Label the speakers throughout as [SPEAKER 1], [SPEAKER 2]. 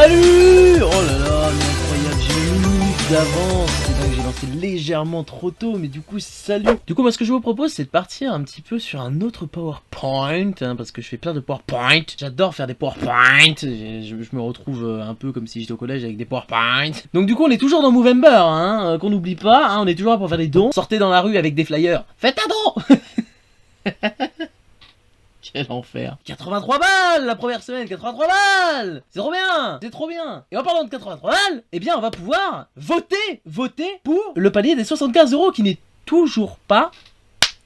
[SPEAKER 1] Salut! Oh là là, mais incroyable, j'ai une minute d'avance. C'est vrai que j'ai lancé légèrement trop tôt, mais du coup, salut! Du coup, moi, ce que je vous propose, c'est de partir un petit peu sur un autre PowerPoint, hein, parce que je fais plein de PowerPoint. J'adore faire des PowerPoint. Je me retrouve un peu comme si j'étais au collège avec des PowerPoint. Donc, du coup, on est toujours dans Movember, hein, qu'on n'oublie pas, hein, on est toujours là pour faire des dons. Sortez dans la rue avec des flyers. Faites un don! Quel enfer. 83 balles la première semaine, 83 balles. C'est trop bien, c'est trop bien. Et en parlant de 83 balles, eh bien on va pouvoir voter pour le palier des 75 € qui n'est toujours pas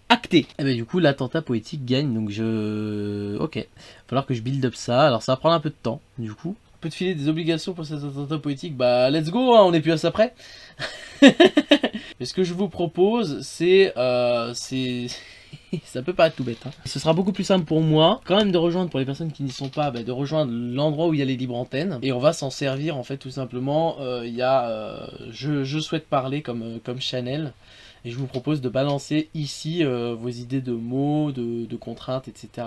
[SPEAKER 1] acté. Et ben du coup l'attentat poétique gagne, donc ok. Il va falloir que je build up ça, alors ça va prendre un peu de temps du coup. On peut te filer des obligations pour cet attentat poétique, bah let's go, hein, on est plus à ça près. Mais ce que je vous propose, c'est ça peut paraître tout bête, hein. Ce sera beaucoup plus simple pour moi, quand même de rejoindre, pour les personnes qui n'y sont pas, de rejoindre l'endroit où il y a les libres antennes. Et on va s'en servir en fait tout simplement, il y a je souhaite parler comme channel. Et je vous propose de balancer ici vos idées de mots, de contraintes, etc.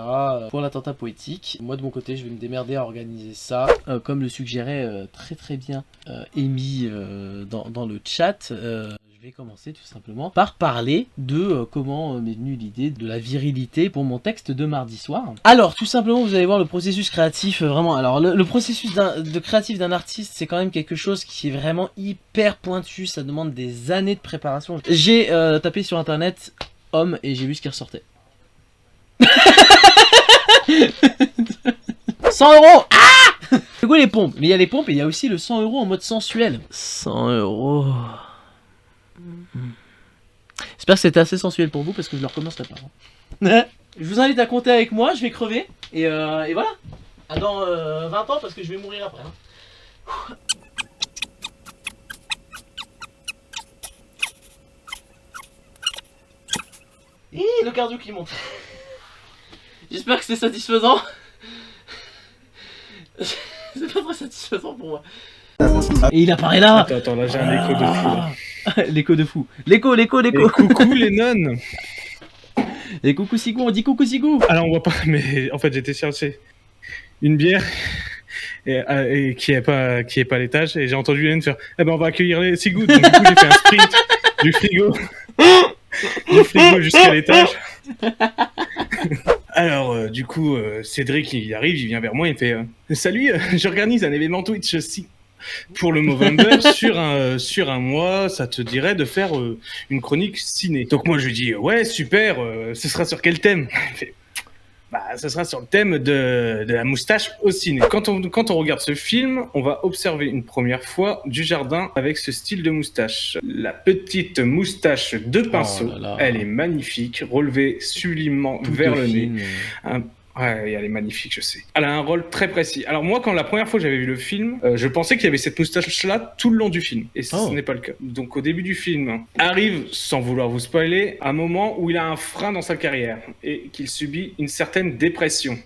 [SPEAKER 1] Pour l'attentat poétique. Moi de mon côté, je vais me démerder à organiser ça. Comme le suggérait très très bien Amy dans le chat. Je vais commencer tout simplement par parler de comment m'est venue l'idée de la virilité pour mon texte de mardi soir. Alors tout simplement vous allez voir le processus créatif vraiment. Alors le processus créatif d'un artiste, c'est quand même quelque chose qui est vraiment hyper pointu, ça demande des années de préparation. J'ai tapé sur internet homme et j'ai vu ce qui ressortait. 100 €. Ah! Du coup les pompes, mais il y a les pompes et il y a aussi le 100 € en mode sensuel. 100 €. J'espère que c'était assez sensuel pour vous parce que je ne le recommencerai pas. Je vous invite à compter avec moi, je vais crever. Et voilà. À dans 20 ans parce que je vais mourir après. Hein. Le cardio qui monte. J'espère que c'est satisfaisant. C'est pas très satisfaisant pour moi. Et il apparaît là.
[SPEAKER 2] Attends, là j'ai un écho de fou. Là.
[SPEAKER 1] L'écho de fou. L'écho.
[SPEAKER 2] Et coucou les nonnes.
[SPEAKER 1] Et coucou Sigou, on dit coucou Sigou.
[SPEAKER 2] Alors on voit pas, mais en fait j'étais chercher une bière et qui est pas à l'étage et j'ai entendu Hélène faire eh ben on va accueillir les Sigou. Donc du coup j'ai fait un sprint du frigo jusqu'à l'étage. Alors du coup Cédric il arrive, il vient vers moi, il fait salut, j'organise un événement Twitch aussi. Pour le Movember, sur un mois, ça te dirait de faire une chronique ciné. Donc moi je lui dis ouais super, ce sera sur quel thème? Il fait, ce sera sur le thème de la moustache au ciné. Quand on regarde ce film, on va observer une première fois Dujardin avec ce style de moustache. La petite moustache de pinceau, elle est magnifique, relevée sublimement vers le nez. Ouais, elle est magnifique, je sais. Elle a un rôle très précis. Alors moi, quand la première fois que j'avais vu le film, je pensais qu'il y avait cette moustache-là tout le long du film. Et ce n'est pas le cas. Donc au début du film, arrive, sans vouloir vous spoiler, un moment où il a un frein dans sa carrière et qu'il subit une certaine dépression.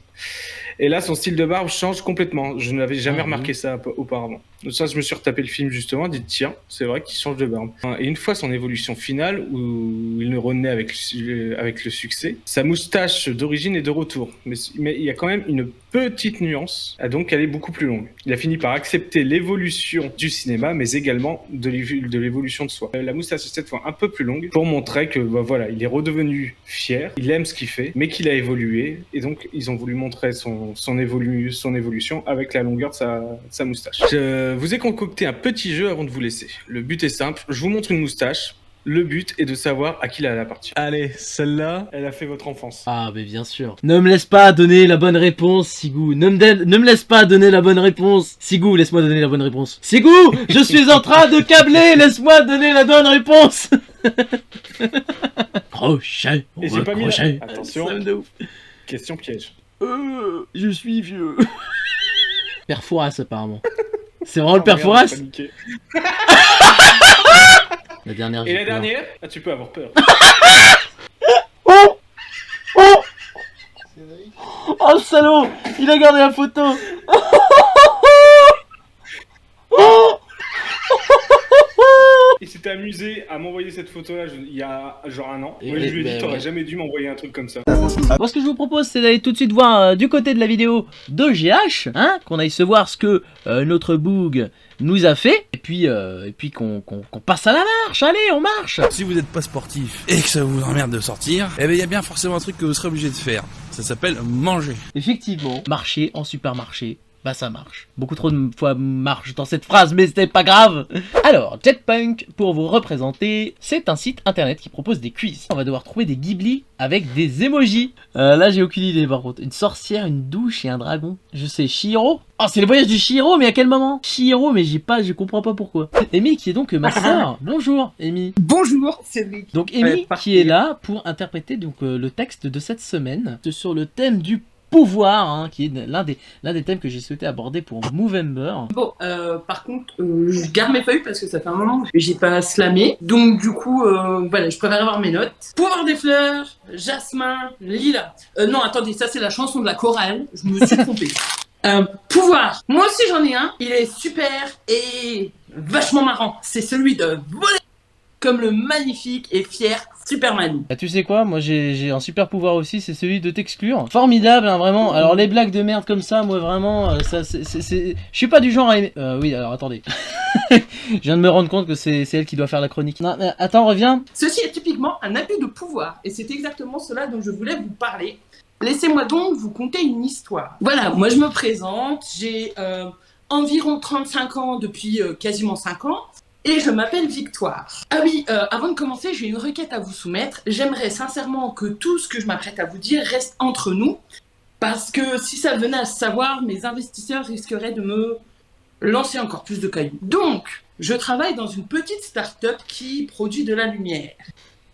[SPEAKER 2] Et là, son style de barbe change complètement. Je n'avais jamais remarqué ça auparavant. Donc ça, je me suis retapé le film justement, dit tiens, c'est vrai qu'il change de barbe. Et une fois son évolution finale, où il le renaît avec le succès, sa moustache d'origine est de retour. Mais il y a quand même une petite nuance, donc elle est beaucoup plus longue. Il a fini par accepter l'évolution du cinéma, mais également de l'évolution de soi. La moustache est cette fois un peu plus longue pour montrer que voilà, il est redevenu fier, il aime ce qu'il fait, mais qu'il a évolué. Et donc, ils ont voulu montrer son évolution avec la longueur de sa moustache. Je vous ai concocté un petit jeu avant de vous laisser. Le but est simple, je vous montre une moustache. Le but est de savoir à qui elle appartient. Allez, celle-là, elle a fait votre enfance.
[SPEAKER 1] Ah, mais bien sûr. Ne me laisse pas donner la bonne réponse, Sigou. Ne me laisse pas donner la bonne réponse. Sigou, laisse-moi donner la bonne réponse. Sigou, je suis en train de câbler. Laisse-moi donner la bonne réponse. Crochet.
[SPEAKER 2] Et j'ai pas mis
[SPEAKER 1] crochet.
[SPEAKER 2] Attention. Question piège.
[SPEAKER 1] Je suis vieux. Père Fouras, apparemment. C'est vraiment le Père Fouras. La dernière.
[SPEAKER 2] Et la dernière, tu peux avoir peur.
[SPEAKER 1] Oh le salaud, il a gardé la photo.
[SPEAKER 2] Il s'était amusé à m'envoyer cette photo-là il y a genre un an.
[SPEAKER 1] Et
[SPEAKER 2] Moi, je lui ai dit,
[SPEAKER 1] ouais.
[SPEAKER 2] t'aurais jamais dû m'envoyer un truc comme ça.
[SPEAKER 1] Moi, ce que je vous propose, c'est d'aller tout de suite voir du côté de la vidéo de GH, hein, qu'on aille se voir ce que notre Boog nous a fait, et puis qu'on passe à la marche. Allez, on marche.
[SPEAKER 3] Si vous n'êtes pas sportif et que ça vous emmerde de sortir, eh ben il y a bien forcément un truc que vous serez obligé de faire. Ça s'appelle manger.
[SPEAKER 1] Effectivement, marcher en supermarché. Bah ça marche. Beaucoup trop de fois marche dans cette phrase, mais c'est pas grave. Alors, Jetpunk, pour vous représenter, c'est un site internet qui propose des quiz. On va devoir trouver des Ghibli avec des emojis. Là, j'ai aucune idée par contre. Une sorcière, une douche et un dragon. Je sais, Chihiro. Oh, c'est le voyage du Chihiro, mais à quel moment? Chihiro, mais je comprends pas pourquoi. Amy, qui est donc ma sœur. Bonjour, Amy.
[SPEAKER 4] Bonjour, Cédric.
[SPEAKER 1] Donc Amy, qui est là pour interpréter donc le texte de cette semaine sur le thème du pouvoir, hein, qui est l'un des thèmes que j'ai souhaité aborder pour Movember.
[SPEAKER 4] Bon, par contre, je garde mes feuilles parce que ça fait un moment que j'ai pas slamé. Donc du coup, voilà, je préfère avoir mes notes. Pouvoir des fleurs, jasmin, lilas. Non, attendez, ça c'est la chanson de la chorale. Je me suis trompée. Pouvoir. Moi aussi j'en ai un. Il est super et vachement marrant. C'est celui de voler comme le magnifique et fier Superman.
[SPEAKER 1] Bah, tu sais quoi, moi j'ai un super pouvoir aussi, c'est celui de t'exclure. Formidable, hein, vraiment. Alors les blagues de merde comme ça, moi vraiment, ça je suis pas du genre à aimer. Oui, alors attendez. Je viens de me rendre compte que c'est elle qui doit faire la chronique. Non, mais attends, reviens.
[SPEAKER 4] Ceci est typiquement un abus de pouvoir et c'est exactement cela dont je voulais vous parler. Laissez-moi donc vous conter une histoire. Voilà, moi je me présente, j'ai environ 35 ans depuis quasiment 5 ans. Et je m'appelle Victoire. Ah oui, avant de commencer, j'ai une requête à vous soumettre. J'aimerais sincèrement que tout ce que je m'apprête à vous dire reste entre nous. Parce que si ça venait à se savoir, mes investisseurs risqueraient de me lancer encore plus de cailloux. Donc, je travaille dans une petite start-up qui produit de la lumière.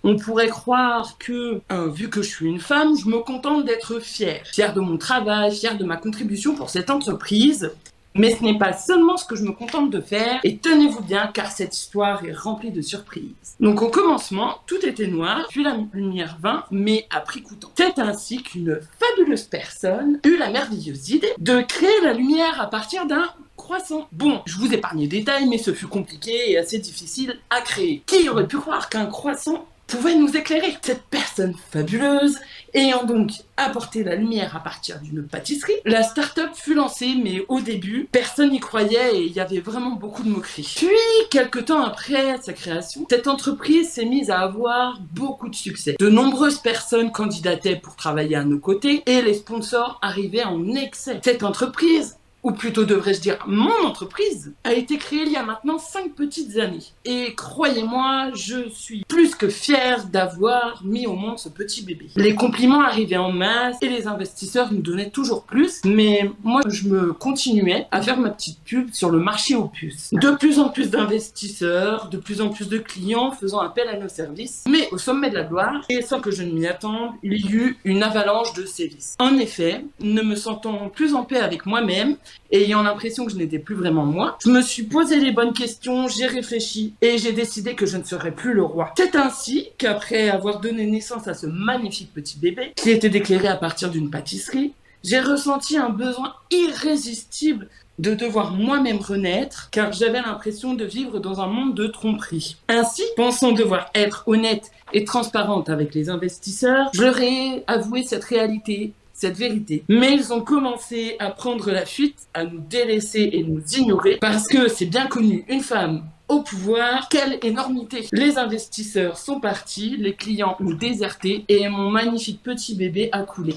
[SPEAKER 4] On pourrait croire que, vu que je suis une femme, je me contente d'être fière. Fière de mon travail, fière de ma contribution pour cette entreprise. Mais ce n'est pas seulement ce que je me contente de faire, et tenez-vous bien car cette histoire est remplie de surprises. Donc au commencement, tout était noir, puis la lumière vint, mais à prix coûtant. C'est ainsi qu'une fabuleuse personne eut la merveilleuse idée de créer la lumière à partir d'un croissant. Bon, je vous épargne les détails, mais ce fut compliqué et assez difficile à créer. Qui aurait pu croire qu'un croissant pouvait nous éclairer? Cette personne fabuleuse ayant donc apporté la lumière à partir d'une pâtisserie, la start-up fut lancée, mais au début, personne n'y croyait et il y avait vraiment beaucoup de moqueries. Puis, quelques temps après sa création, cette entreprise s'est mise à avoir beaucoup de succès. De nombreuses personnes candidataient pour travailler à nos côtés et les sponsors arrivaient en excès. Cette entreprise, ou plutôt devrais-je dire mon entreprise, a été créée il y a maintenant 5 petites années. Et croyez-moi, je suis plus que fière d'avoir mis au monde ce petit bébé. Les compliments arrivaient en masse et les investisseurs nous donnaient toujours plus, mais moi je me continuais à faire ma petite pub sur le marché aux puces. De plus en plus d'investisseurs, de plus en plus de clients faisant appel à nos services, mais au sommet de la gloire, et sans que je ne m'y attende, il y eut une avalanche de sévices. En effet, ne me sentant plus en paix avec moi-même, et ayant l'impression que je n'étais plus vraiment moi, je me suis posé les bonnes questions, j'ai réfléchi et j'ai décidé que je ne serais plus le roi. C'est ainsi qu'après avoir donné naissance à ce magnifique petit bébé, qui était éclairé à partir d'une pâtisserie, j'ai ressenti un besoin irrésistible de devoir moi-même renaître, car j'avais l'impression de vivre dans un monde de tromperie. Ainsi, pensant devoir être honnête et transparente avec les investisseurs, je leur ai avoué cette réalité, cette vérité. Mais ils ont commencé à prendre la fuite, à nous délaisser et nous ignorer, parce que c'est bien connu, une femme au pouvoir, quelle énormité! Les investisseurs sont partis, les clients ont déserté et mon magnifique petit bébé a coulé.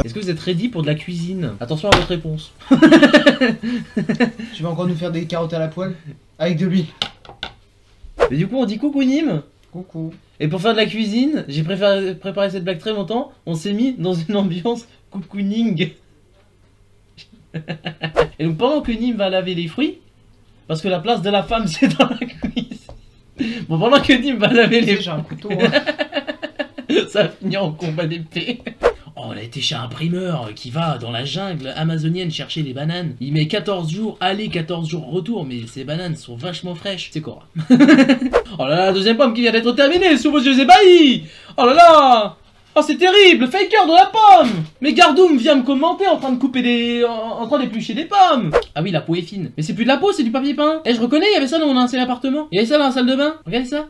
[SPEAKER 1] Est-ce que vous êtes ready pour de la cuisine? Attention à votre réponse.
[SPEAKER 5] Tu vas encore nous faire des carottes à la poêle? Avec de l'huile.
[SPEAKER 1] Et du coup, on dit coucou Nîmes.
[SPEAKER 5] Coucou.
[SPEAKER 1] Et pour faire de la cuisine, j'ai préparé cette blague très longtemps. On s'est mis dans une ambiance cocooning. Et donc pendant que Nîmes va laver les fruits, parce que la place de la femme c'est dans la cuisine. Bon, pendant que Nîmes va laver les
[SPEAKER 5] J'ai un couteau. Hein.
[SPEAKER 1] ça finit en combat d'épée. Oh, on a été chez un primeur qui va dans la jungle amazonienne chercher des bananes. Il met 14 jours aller, 14 jours retour, mais ces bananes sont vachement fraîches. C'est quoi? Oh là là, deuxième pomme qui vient d'être terminée sous vos yeux ébahis. Oh là là. Oh, c'est terrible, faker de la pomme. Mais Gardoum vient me commenter en train de couper des... en train d'éplucher des pommes. Ah oui, la peau est fine. Mais c'est plus de la peau, c'est du papier peint. Eh, je reconnais, il y avait ça dans mon ancien appartement. Il y avait ça dans la salle de bain. Regardez ça.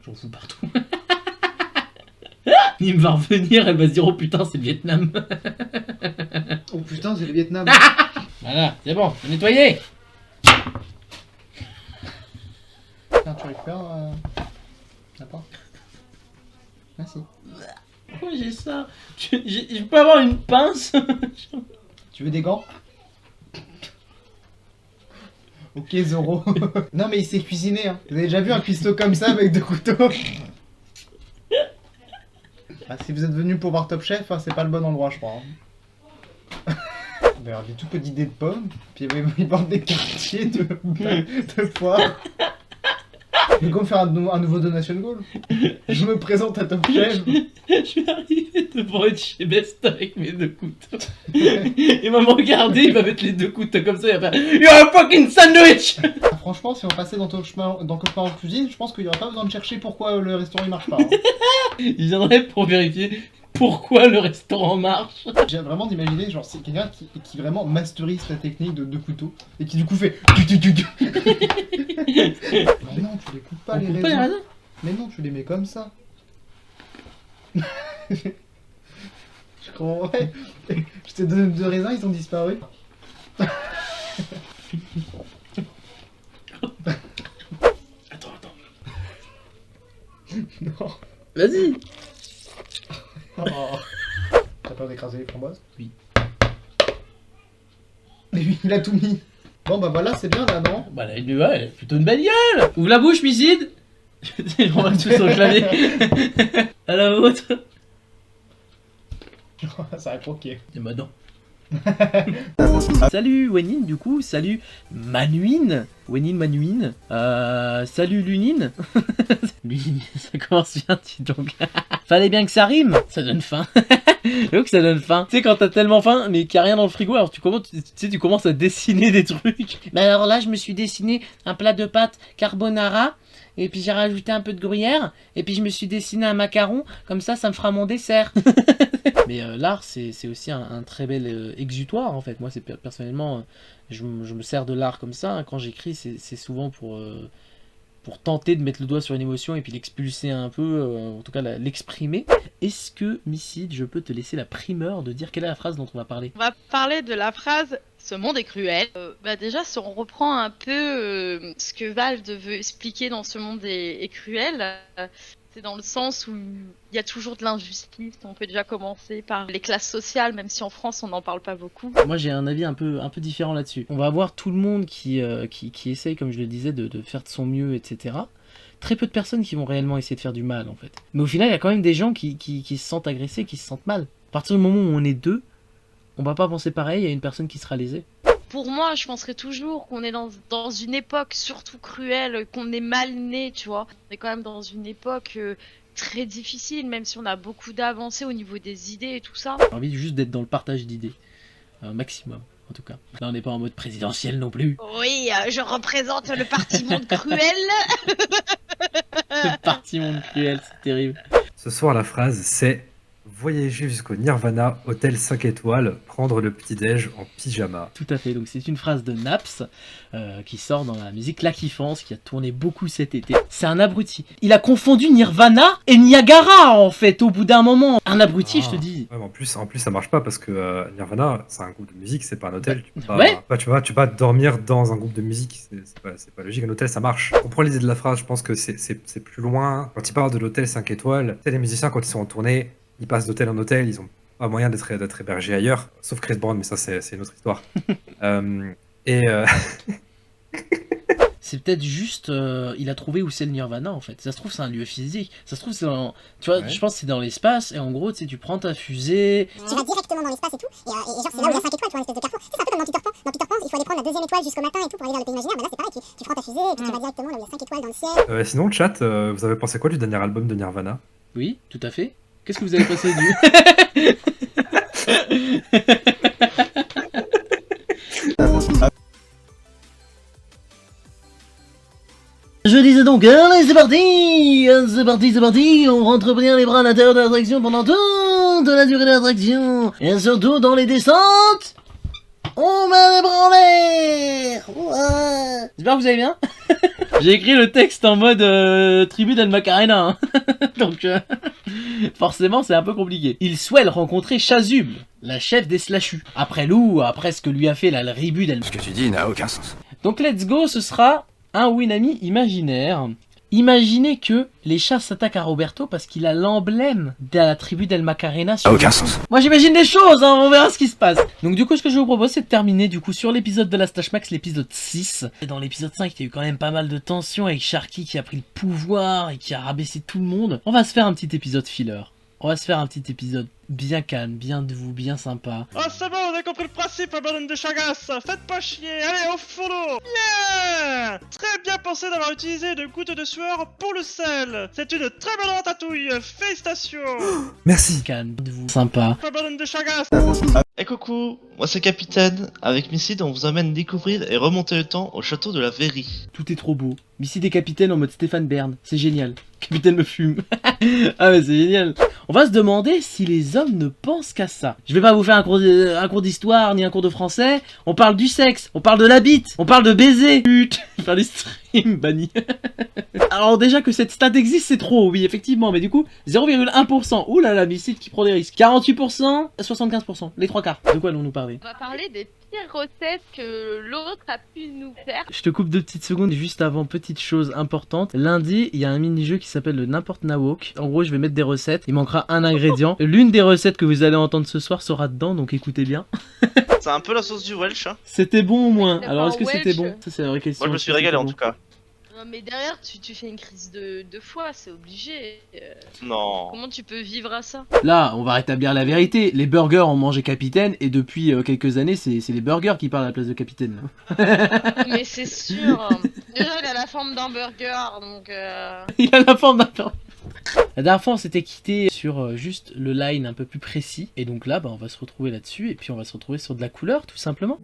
[SPEAKER 1] J'en fous partout. Il va revenir, elle va se dire, oh putain, c'est le Vietnam.
[SPEAKER 5] Oh putain, c'est le Vietnam.
[SPEAKER 1] Voilà, c'est bon, c'est nettoyé.
[SPEAKER 5] Tiens, tu récupères la porte. Merci.
[SPEAKER 1] Pourquoi j'ai ça? Je peux avoir une pince?
[SPEAKER 5] Tu veux des gants? Ok, Zoro. Non, mais il sait cuisiner. Hein. Vous avez déjà vu un cuistot comme ça avec 2 couteaux? Ah, si vous êtes venu pour voir Top Chef, hein, c'est pas le bon endroit, je crois. Hein. Il va y avoir des tout petits dés de pommes, puis il va y avoir des quartiers de poires. Je vais go faire un nouveau donation goal. Je me présente à Top Chef.
[SPEAKER 1] Je vais arriver devant être chez Best avec mes 2 couteaux. Il va me regarder, il va mettre les 2 couteaux comme ça, il va faire You're a fucking sandwich!
[SPEAKER 5] Ah, franchement, si on passait dans Cauchemar en cuisine, je pense qu'il n'y aurait pas besoin de chercher pourquoi le restaurant il marche pas. Hein.
[SPEAKER 1] Il viendrait pour vérifier pourquoi le restaurant marche.
[SPEAKER 5] J'ai vraiment d'imaginer, genre, c'est quelqu'un qui vraiment masterise la technique de 2 couteaux et qui du coup fait. Mais non, tu les coupes pas,
[SPEAKER 1] On
[SPEAKER 5] les
[SPEAKER 1] coupe pas les
[SPEAKER 5] raisins.
[SPEAKER 1] raisins?
[SPEAKER 5] Mais non, tu les mets comme ça. Je comprends, ouais. Je t'ai donné 2 raisins, ils ont disparu.
[SPEAKER 1] Attends.
[SPEAKER 5] Non.
[SPEAKER 1] Vas-y.
[SPEAKER 5] Oh. T'as peur d'écraser les framboises?
[SPEAKER 1] Oui.
[SPEAKER 5] Mais oui, il a tout mis. Bon bah voilà, c'est bien là, non?
[SPEAKER 1] Bah là, elle a plutôt une belle gueule. Ouvre la bouche, Micide. On va tous au clavier. À la vôtre.
[SPEAKER 5] Ça va croquer.
[SPEAKER 1] Et ma dent. Salut Wenine du coup, salut Manuine, Wenine Manuine, salut Lunine. Lunine, ça commence bien, dis donc. Fallait bien que ça rime, ça donne faim. J'avoue que ça donne faim. Tu sais quand t'as tellement faim mais qu'il n'y a rien dans le frigo, alors tu commences à dessiner des trucs. Bah alors là je me suis dessiné un plat de pâtes carbonara. Et puis j'ai rajouté un peu de gruyère, et puis je me suis dessiné un macaron, comme ça me fera mon dessert. Mais l'art c'est aussi un très bel exutoire en fait. Moi c'est personnellement, je me sers de l'art comme ça, hein. Quand j'écris c'est souvent pour tenter de mettre le doigt sur une émotion et puis l'expulser un peu, en tout cas l'exprimer. Est-ce que Micide, je peux te laisser la primeur de dire quelle est la phrase dont on va parler?
[SPEAKER 6] On va parler de la phrase « Ce monde est cruel ». Déjà, si on reprend un peu ce que Valve veut expliquer dans « Ce monde est cruel », c'est dans le sens où il y a toujours de l'injustice. On peut déjà commencer par les classes sociales, même si en France on n'en parle pas beaucoup.
[SPEAKER 1] Moi j'ai un avis un peu différent là-dessus. On va avoir tout le monde qui essaye, comme je le disais, de faire de son mieux, etc. Très peu de personnes qui vont réellement essayer de faire du mal en fait. Mais au final il y a quand même des gens qui se sentent agressés, qui se sentent mal. À partir du moment où on est 2, on va pas penser pareil, il y a une personne qui sera lésée.
[SPEAKER 6] Pour moi, je penserais toujours qu'on est dans une époque surtout cruelle, qu'on est mal né, tu vois. On est quand même dans une époque très difficile, même si on a beaucoup d'avancées au niveau des idées et tout ça.
[SPEAKER 1] J'ai envie juste d'être dans le partage d'idées. Maximum, en tout cas. Là, on n'est pas en mode présidentiel non plus.
[SPEAKER 6] Oui, je représente le parti monde cruel.
[SPEAKER 1] Le parti monde cruel, c'est terrible.
[SPEAKER 7] Ce soir, la phrase, c'est voyager jusqu'au Nirvana, hôtel 5 étoiles, prendre le petit-déj en pyjama.
[SPEAKER 1] Tout à fait, donc c'est une phrase de Naps qui sort dans la musique La Kiffance, qui a tourné beaucoup cet été. C'est un abruti. Il a confondu Nirvana et Niagara en fait, au bout d'un moment. Un abruti, je te dis.
[SPEAKER 7] Ouais, mais en plus, ça marche pas parce que Nirvana, c'est un groupe de musique, c'est pas un hôtel. Tu peux pas,
[SPEAKER 1] Ouais.
[SPEAKER 7] tu vas pas dormir dans un groupe de musique, c'est pas logique. Un hôtel, ça marche. Je comprends l'idée de la phrase, je pense que c'est plus loin. Quand ils parlent de l'hôtel 5 étoiles, tu sais, les musiciens, quand ils sont en tournée, ils passent d'hôtel en hôtel, ils ont pas moyen d'être hébergés ailleurs, sauf Chris Brown, mais ça c'est une autre histoire.
[SPEAKER 1] C'est peut-être juste, il a trouvé où c'est le Nirvana en fait. Ça se trouve c'est un lieu physique. Ça se trouve c'est dans, tu vois,
[SPEAKER 7] Ouais.
[SPEAKER 1] je pense que c'est dans l'espace et en gros tu sais tu prends ta fusée.
[SPEAKER 8] Tu vas directement dans l'espace et tout, et genre c'est là où il y a 5 étoiles, tu vois, une espèce de carrefour. C'est un peu comme dans Peter Pan. Dans Peter Pan, il faut aller prendre la 2e étoile jusqu'au matin et tout pour aller vers le pays imaginaire. Bah là c'est pareil, tu prends ta fusée et puis tu vas directement là où il y a 5 étoiles dans le ciel.
[SPEAKER 7] Sinon, le chat, vous avez pensé quoi du dernier album de Nirvana?
[SPEAKER 1] Oui, tout à fait. Qu'est-ce que vous avez pensé du je disais donc, allez, c'est parti, c'est parti, on rentre bien les bras à l'intérieur de l'attraction pendant toute la durée de l'attraction, et surtout dans les descentes, on met les bras en l'air. Ouais. J'espère que vous allez bien. J'ai écrit le texte en mode tribu del Macarena, hein. Donc forcément c'est un peu compliqué. Il souhaite rencontrer Chazub, la chef des slashus. Après Lou, après ce que lui a fait la Ribu del...
[SPEAKER 9] Ce que tu dis n'a aucun sens.
[SPEAKER 1] Donc let's go, ce sera un Winami imaginaire. Imaginez que les chats s'attaquent à Roberto parce qu'il a l'emblème de la tribu del Macarena sur
[SPEAKER 9] Aucun sens.
[SPEAKER 1] Moi j'imagine des choses, hein, on verra ce qui se passe. Donc du coup ce que je vous propose c'est de terminer du coup sur l'épisode de la Stache Max, l'épisode 6. Et dans l'épisode 5 il y a eu quand même pas mal de tensions avec Sharky qui a pris le pouvoir et qui a rabaissé tout le monde. On va se faire un petit épisode filler. On va se faire un petit épisode bien calme, bien de vous, bien sympa.
[SPEAKER 10] Oh c'est bon, on a compris le principe, bonhomme de Chagas. Faites pas chier, allez au fourneau. Bien. Très bien pensé d'avoir utilisé une goutte de sueur pour le sel. C'est une très bonne ratatouille, félicitations.
[SPEAKER 7] Merci.
[SPEAKER 1] Calme, de vous, sympa.
[SPEAKER 10] Bonhomme de Chagas.
[SPEAKER 11] Eh coucou, moi c'est Capitaine. Avec Misside, on vous amène découvrir et remonter le temps au château de la Verrie.
[SPEAKER 1] Tout est trop beau. Ici des capitaines en mode Stéphane Bern, c'est génial. Capitaine me fume. Ah mais c'est génial. On va se demander si les hommes ne pensent qu'à ça. Je vais pas vous faire un cours d'histoire ni un cours de français. On parle du sexe, on parle de la bite, on parle de baiser. Putain, faire des streams bannis. Alors déjà que cette stat existe, c'est trop, oui effectivement. Mais du coup, 0,1%. Ouh là là, Misside qui prend des risques. 48%, 75%, les trois quarts. De quoi allons-nous parler?
[SPEAKER 6] On va parler des pires recettes que l'autre a pu nous faire.
[SPEAKER 1] Je te coupe 2 petites secondes juste avant, petite chose importante. Lundi, il y a un mini-jeu qui s'appelle le N'importe Nawok. En gros, je vais mettre des recettes. Il manquera un ingrédient. L'une des recettes que vous allez entendre ce soir sera dedans, donc écoutez bien.
[SPEAKER 11] C'est un peu la sauce du Welsh, hein.
[SPEAKER 1] C'était bon au moins.
[SPEAKER 6] C'est
[SPEAKER 1] Alors,
[SPEAKER 6] pas
[SPEAKER 1] est-ce que
[SPEAKER 6] Welsh.
[SPEAKER 1] c'était bon? Ça, c'est la vraie question.
[SPEAKER 11] Moi je me suis
[SPEAKER 1] Est-ce que
[SPEAKER 11] régalé en
[SPEAKER 1] c'était
[SPEAKER 11] tout cas.
[SPEAKER 6] Non, mais derrière, tu fais une crise de foie, c'est obligé.
[SPEAKER 11] Non.
[SPEAKER 6] Comment tu peux vivre à ça?
[SPEAKER 1] bon. Là, on va rétablir la vérité. Les burgers ont mangé Capitaine et depuis quelques années, c'est les burgers qui parlent à la place de Capitaine.
[SPEAKER 6] Mais c'est sûr. Déjà, il a la forme d'un burger, donc...
[SPEAKER 1] Il a la forme d'un burger. La dernière fois, on s'était quitté sur juste le line un peu plus précis. Et donc là, bah, on va se retrouver là-dessus. Et puis, on va se retrouver sur de la couleur, tout simplement.